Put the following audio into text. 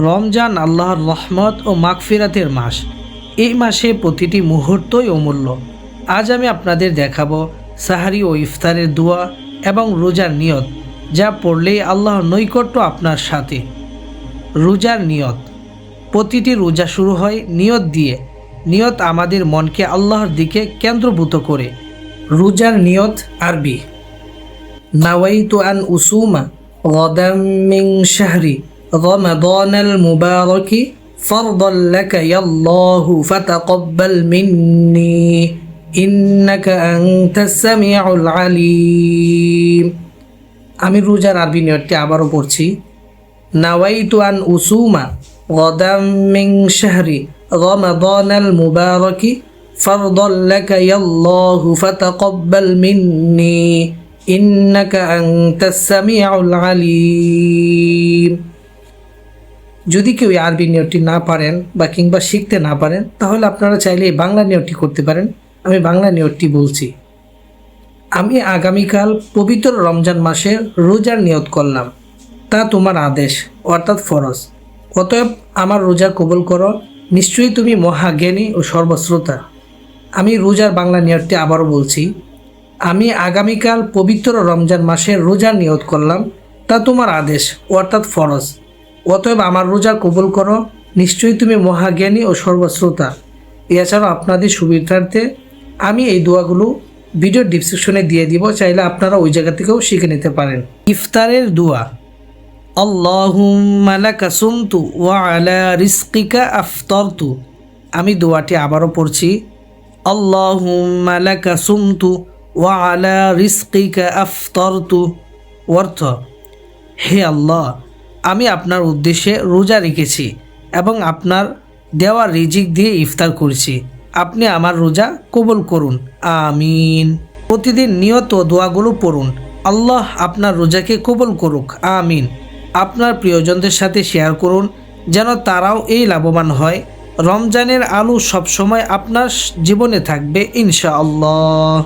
রমজান আল্লাহর রহমত ও মাগফিরাতের মাস। এই মাসে প্রতিটি মুহূর্তই অমূল্য। আজ আমি আপনাদের দেখাবো সাহারি ও ইফতারের দোয়া এবং রোজার নিয়ত, যা পড়লেই আল্লাহর নৈকট্য আপনার সাথে। রোজার নিয়ত। প্রতিটি রোজা শুরু হয় নিয়ত দিয়ে। নিয়ত আমাদের মনকে আল্লাহর দিকে কেন্দ্রভূত করে। রোজার নিয়ত আরবি: নাওয়াইতু আন উসুমা গাদাম মিন শাহরি রমাদানাল মুবারাকি ফারদাল লাকা ইয়াল্লাহু ফাতাকাব্বাল মিন্নি ইন্নাকা আনতাস সামিউল আলিম। আমি রোজার আরবি নিয়তটি আবারও পড়ছি। নাওয়াইতু আন উসুমা গাদাম মিন শাহরি রমাদানাল মুবারাকি ফারদাল লাকা ইয়াল্লাহু ফাতাকাব্বাল মিন্নি ইন্নাকা আনতাস সামিউল আলিম। যদি কেউ আরবি নিয়তটি না পারেন বা কিংবা শিখতে না পারেন, তাহলে আপনারা চাইলে এই বাংলা নিয়তটি করতে পারেন। আমি বাংলা নিয়তটি বলছি। আমি আগামীকাল পবিত্র রমজান মাসের রোজার নিয়ত করলাম, তা তোমার আদেশ অর্থাৎ ফরজ। অতএব আমার রোজা কবুল করো, নিশ্চয়ই তুমি মহাজ্ঞানী ও সর্বশ্রোতা। আমি রোজার বাংলা নিয়তটি আবারও বলছি। আমি আগামীকাল পবিত্র রমজান মাসের রোজার নিয়ত করলাম, তা তোমার আদেশ অর্থাৎ ফরজ। অতএব আমার রোজা কবুল করো, নিশ্চয়ই তুমি মহাজ্ঞানী ও সর্বশ্রোতা। এছাড়াও আপনাদের সুবিধার্থে আমি এই দোয়াগুলো ভিডিও ডিসক্রিপশনে দিয়ে দিব, চাইলে আপনারা ওই জায়গা থেকেও শিখে নিতে পারেন। ইফতারের দোয়া: আল্লাহুম্মা লাকা সুমতু ওয়া আলা রিজকিকা আফতারতু। আমি দোয়াটি আবারও পড়ছি। আল্লাহুম্মা লাকা সুমতু ওয়া আলা রিজকিকা আফতারতু। অর্থ: হে আল্লাহ, আমি আপনার উদ্দেশ্যে রোজা রেখেছি এবং আপনার দেওয়া রিজিক দিয়ে ইফতার করেছি। আপনি আমার রোজা কবুল করুন, আমিন। প্রতিদিন নিয়ত ও দোয়াগুলো পড়ুন। আল্লাহ আপনার রোজাকে কবুল করুক, আমিন। আপনার প্রিয়জনদের সাথে শেয়ার করুন, যেন তারাও এই লাভবান হয়। রমজানের আলো সবসময় আপনার জীবনে থাকবে ইনশাআল্লাহ।